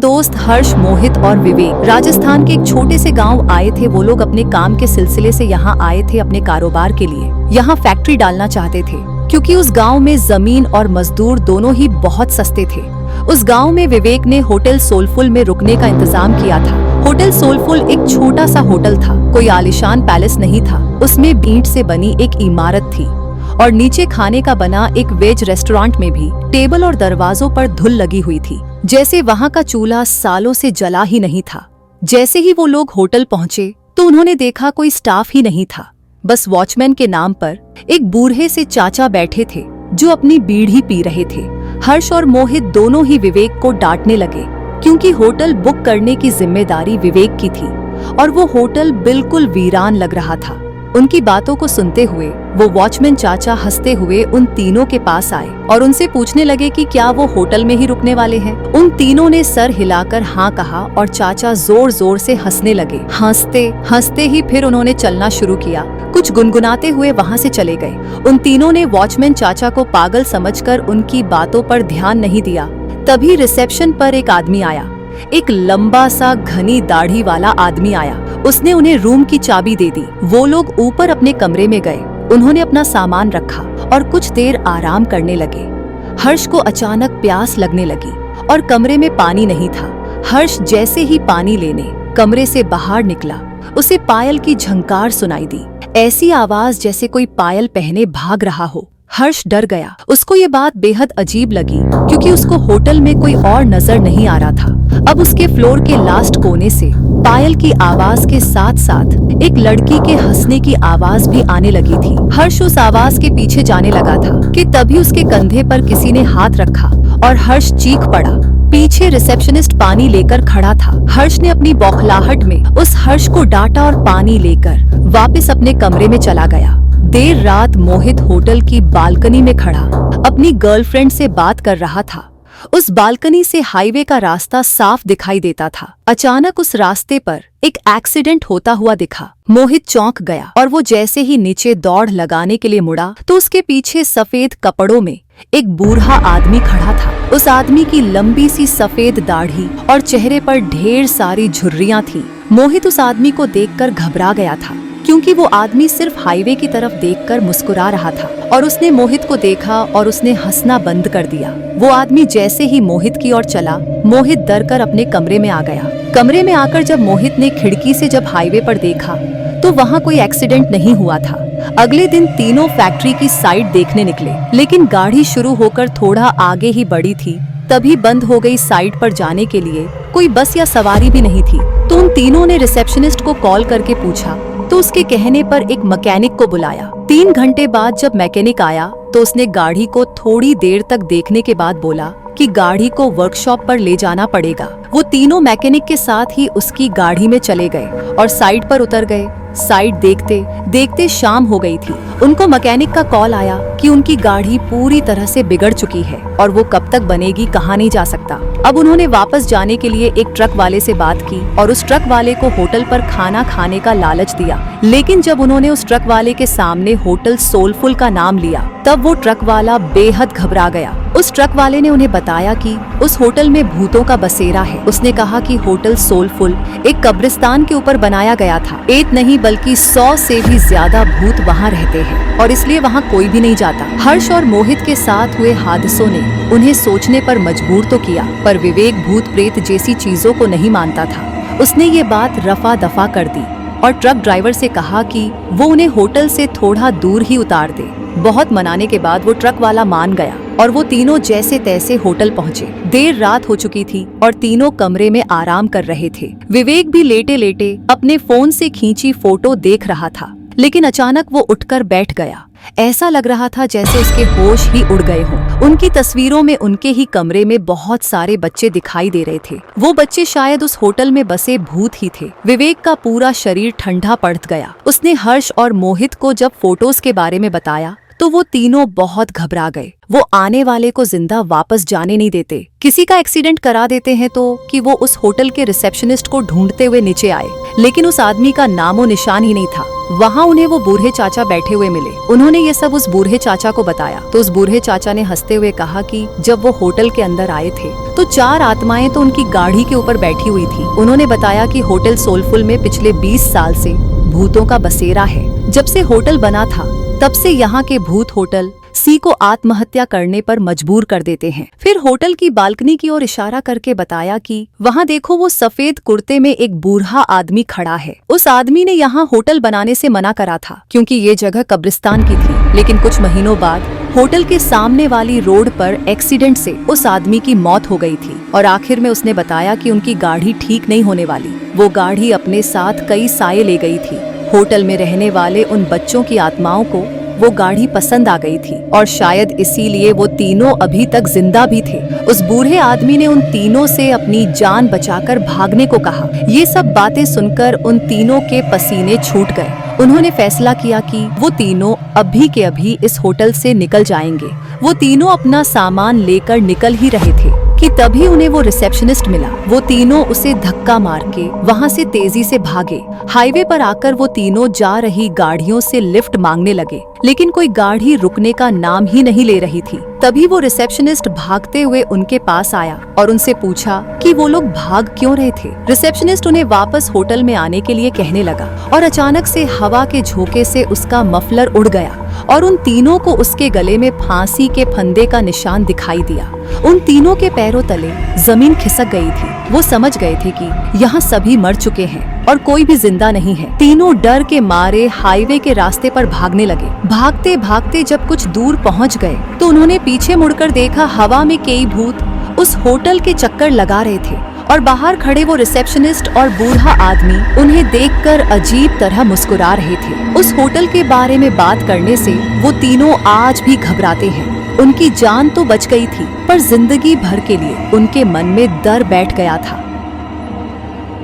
दोस्त हर्ष, मोहित और विवेक राजस्थान के एक छोटे से गांव आए थे। वो लोग अपने काम के सिलसिले से यहाँ आए थे, अपने कारोबार के लिए यहाँ फैक्ट्री डालना चाहते थे, क्योंकि उस गांव में जमीन और मजदूर दोनों ही बहुत सस्ते थे। उस गांव में विवेक ने होटल सोलफुल में रुकने का इंतजाम किया था। होटल सोलफुल एक छोटा सा होटल था, कोई आलीशान पैलेस नहीं था। उसमें ईंट से बनी एक इमारत थी और नीचे खाने का बना एक वेज रेस्टोरेंट में भी टेबल और दरवाजों पर धूल लगी हुई थी, जैसे वहाँ का चूल्हा सालों से जला ही नहीं था। जैसे ही वो लोग होटल पहुँचे तो उन्होंने देखा कोई स्टाफ ही नहीं था, बस वॉचमैन के नाम पर एक बूढ़े से चाचा बैठे थे जो अपनी बीड़ी पी रहे थे। हर्ष और मोहित दोनों ही विवेक को डांटने लगे, क्योंकि होटल बुक करने की जिम्मेदारी विवेक की थी और वो होटल बिल्कुल वीरान लग रहा था। उनकी बातों को सुनते हुए वो वॉचमैन चाचा हंसते हुए उन तीनों के पास आए और उनसे पूछने लगे कि क्या वो होटल में ही रुकने वाले हैं। उन तीनों ने सर हिलाकर हाँ कहा और चाचा जोर जोर से हंसने लगे। हंसते हंसते ही फिर उन्होंने चलना शुरू किया। कुछ गुनगुनाते हुए वहाँ से चले गए। उन तीनों ने वॉचमैन चाचा को पागल समझकर उनकी बातों पर ध्यान नहीं दिया। तभी रिसेप्शन पर एक आदमी आया, एक लंबा सा घनी दाढ़ी वाला आदमी आया। उसने उन्हें रूम की चाबी दे दी। वो लोग ऊपर अपने कमरे में गए। उन्होंने अपना सामान रखा और कुछ देर आराम करने लगे। हर्ष को अचानक प्यास लगने लगी और कमरे में पानी नहीं था। हर्ष जैसे ही पानी लेने कमरे से बाहर निकला, उसे पायल की झंकार सुनाई दी। ऐसी आवाज जैसे कोई पायल पहने भाग रहा हो। हर्ष डर गया। उसको ये बात बेहद अजीब लगी, क्योंकि उसको होटल में कोई और नजर नहीं आ रहा था। अब उसके फ्लोर के लास्ट कोने से पायल की आवाज के साथ साथ एक लड़की के हंसने की आवाज भी आने लगी थी। हर्ष उस आवाज के पीछे जाने लगा था कि तभी उसके कंधे पर किसी ने हाथ रखा और हर्ष चीख पड़ा। पीछे रिसेप्शनिस्ट पानी लेकर खड़ा था। हर्ष ने अपनी बौखलाहट में उस हर्ष को डांटा और पानी लेकर वापस अपने कमरे में चला गया। देर रात मोहित होटल की बालकनी में खड़ा अपनी गर्लफ्रेंड से बात कर रहा था। उस बालकनी से हाईवे का रास्ता साफ दिखाई देता था। अचानक उस रास्ते पर एक एक्सीडेंट होता हुआ दिखा। मोहित चौंक गया और वो जैसे ही नीचे दौड़ लगाने के लिए मुड़ा तो उसके पीछे सफेद कपड़ों में एक बूढ़ा आदमी खड़ा था। उस आदमी की लंबी सी सफेद दाढ़ी और चेहरे पर ढेर सारी झुर्रियां थी। मोहित उस आदमी को देखकर घबरा गया था, क्योंकि वो आदमी सिर्फ हाईवे की तरफ देखकर मुस्कुरा रहा था और उसने मोहित को देखा और उसने हंसना बंद कर दिया। वो आदमी जैसे ही मोहित की ओर चला, मोहित डर कर अपने कमरे में आ गया। कमरे में आकर जब मोहित ने खिड़की से जब हाईवे पर देखा तो वहाँ कोई एक्सीडेंट नहीं हुआ था। अगले दिन तीनों फैक्ट्री की साइट देखने निकले, लेकिन गाड़ी शुरू होकर थोड़ा आगे ही बढ़ी थी, तभी बंद हो गई। साइट पर जाने के लिए कोई बस या सवारी भी नहीं थी। तो उन तीनों ने रिसेप्शनिस्ट को कॉल करके पूछा, तो उसके कहने पर एक मैकेनिक को बुलाया। 3 घंटे बाद जब मैकेनिक आया तो उसने गाड़ी को थोड़ी देर तक देखने के बाद बोला कि गाड़ी को वर्कशॉप पर ले जाना पड़ेगा। वो तीनों मैकेनिक के साथ ही उसकी गाड़ी में चले गए और साइट पर उतर गए। साइट देखते देखते शाम हो गई थी। उनको मैकेनिक का कॉल आया कि उनकी गाड़ी पूरी तरह से बिगड़ चुकी है और वो कब तक बनेगी कहा नहीं जा सकता। अब उन्होंने वापस जाने के लिए एक ट्रक वाले से बात की और उस ट्रक वाले को होटल पर खाना खाने का लालच दिया। लेकिन जब उन्होंने उस ट्रक वाले के सामने होटल सोलफुल का नाम लिया, तब वो ट्रक वाला बेहद घबरा गया। उस ट्रक वाले ने उन्हें बताया कि उस होटल में भूतों का बसेरा है। उसने कहा कि होटल सोलफुल एक कब्रिस्तान के ऊपर बनाया गया था। एक नहीं बल्कि 100 से भी ज्यादा भूत वहाँ रहते हैं और इसलिए वहाँ कोई भी नहीं जाता। हर्ष और मोहित के साथ हुए हादसों ने उन्हें सोचने पर मजबूर तो किया, पर विवेक भूत प्रेत जैसी चीजों को नहीं मानता था। उसने ये बात रफा दफा कर दी और ट्रक ड्राइवर से कहा कि वो उन्हें होटल से थोड़ा दूर ही उतार दे। बहुत मनाने के बाद वो ट्रक वाला मान गया और वो तीनों जैसे तैसे होटल पहुँचे। देर रात हो चुकी थी और तीनों कमरे में आराम कर रहे थे। विवेक भी लेटे लेटे अपने फोन से खींची फोटो देख रहा था, लेकिन अचानक वो उठकर बैठ गया। ऐसा लग रहा था जैसे उसके होश ही उड़ गए हों। उनकी तस्वीरों में उनके ही कमरे में बहुत सारे बच्चे दिखाई दे रहे थे। वो बच्चे शायद उस होटल में बसे भूत ही थे। विवेक का पूरा शरीर ठंडा पड़ गया। उसने हर्ष और मोहित को जब फोटोज के बारे में बताया तो वो तीनों बहुत घबरा गए। वो आने वाले को जिंदा वापस जाने नहीं देते। किसी का एक्सीडेंट करा देते हैं तो कि वो उस होटल के रिसेप्शनिस्ट को ढूंढते हुए नीचे आए, लेकिन उस आदमी का नामो निशान ही नहीं था। वहाँ उन्हें वो बूढ़े चाचा बैठे हुए मिले। उन्होंने ये सब उस बूढ़े चाचा को बताया तो उस बूढ़े चाचा ने हंसते हुए कहा कि जब वो होटल के अंदर आए थे तो 4 आत्माएं तो उनकी गाड़ी के ऊपर बैठी हुई थी। उन्होंने बताया कि होटल सोलफुल में पिछले 20 साल से भूतों का बसेरा है। जब से होटल बना था तब से यहाँ के भूत होटल सी को आत्महत्या करने पर मजबूर कर देते हैं। फिर होटल की बालकनी की ओर इशारा करके बताया कि वहाँ देखो वो सफेद कुर्ते में एक बूढ़ा आदमी खड़ा है। उस आदमी ने यहाँ होटल बनाने से मना करा था क्योंकि ये जगह कब्रिस्तान की थी। लेकिन कुछ महीनों बाद होटल के सामने वाली रोड पर एक्सीडेंट से उस आदमी की मौत हो गई थी और आखिर में उसने बताया कि उनकी गाड़ी ठीक नहीं होने वाली। वो गाड़ी अपने साथ कई साये ले गई थी। होटल में रहने वाले उन बच्चों की आत्माओं को वो गाड़ी पसंद आ गई थी और शायद इसीलिए वो तीनों अभी तक जिंदा भी थे। उस बूढ़े आदमी ने उन तीनों से अपनी जान बचाकर भागने को कहा। ये सब बातें सुनकर उन तीनों के पसीने छूट गए। उन्होंने फैसला किया कि वो तीनों अभी के अभी इस होटल से निकल जाएंगे। वो तीनों अपना सामान लेकर निकल ही रहे थे कि तभी उन्हें वो रिसेप्शनिस्ट मिला। वो तीनों उसे धक्का मार के वहाँ से तेजी से भागे। हाईवे पर आकर वो तीनों जा रही गाड़ियों से लिफ्ट मांगने लगे, लेकिन कोई गाड़ी रुकने का नाम ही नहीं ले रही थी। तभी वो रिसेप्शनिस्ट भागते हुए उनके पास आया और उनसे पूछा कि वो लोग भाग क्यों रहे थे। रिसेप्शनिस्ट उन्हें वापस होटल में आने के लिए कहने लगा और अचानक से हवा के झोंके से उसका मफलर उड़ गया और उन तीनों को उसके गले में फांसी के फंदे का निशान दिखाई दिया। उन तीनों के पैरों तले जमीन खिसक गई थी। वो समझ गए थे कि यहाँ सभी मर चुके हैं और कोई भी जिंदा नहीं है। तीनों डर के मारे हाईवे के रास्ते पर भागने लगे। भागते भागते जब कुछ दूर पहुँच गए तो उन्होंने पीछे मुड़कर देखा हवा में कई भूत उस होटल के चक्कर लगा रहे थे और बाहर खड़े वो रिसेप्शनिस्ट और बूढ़ा आदमी उन्हें देखकर अजीब तरह मुस्कुरा रहे थे। उस होटल के बारे में बात करने से वो तीनों आज भी घबराते हैं। उनकी जान तो बच गई थी पर जिंदगी भर के लिए उनके मन में डर बैठ गया था।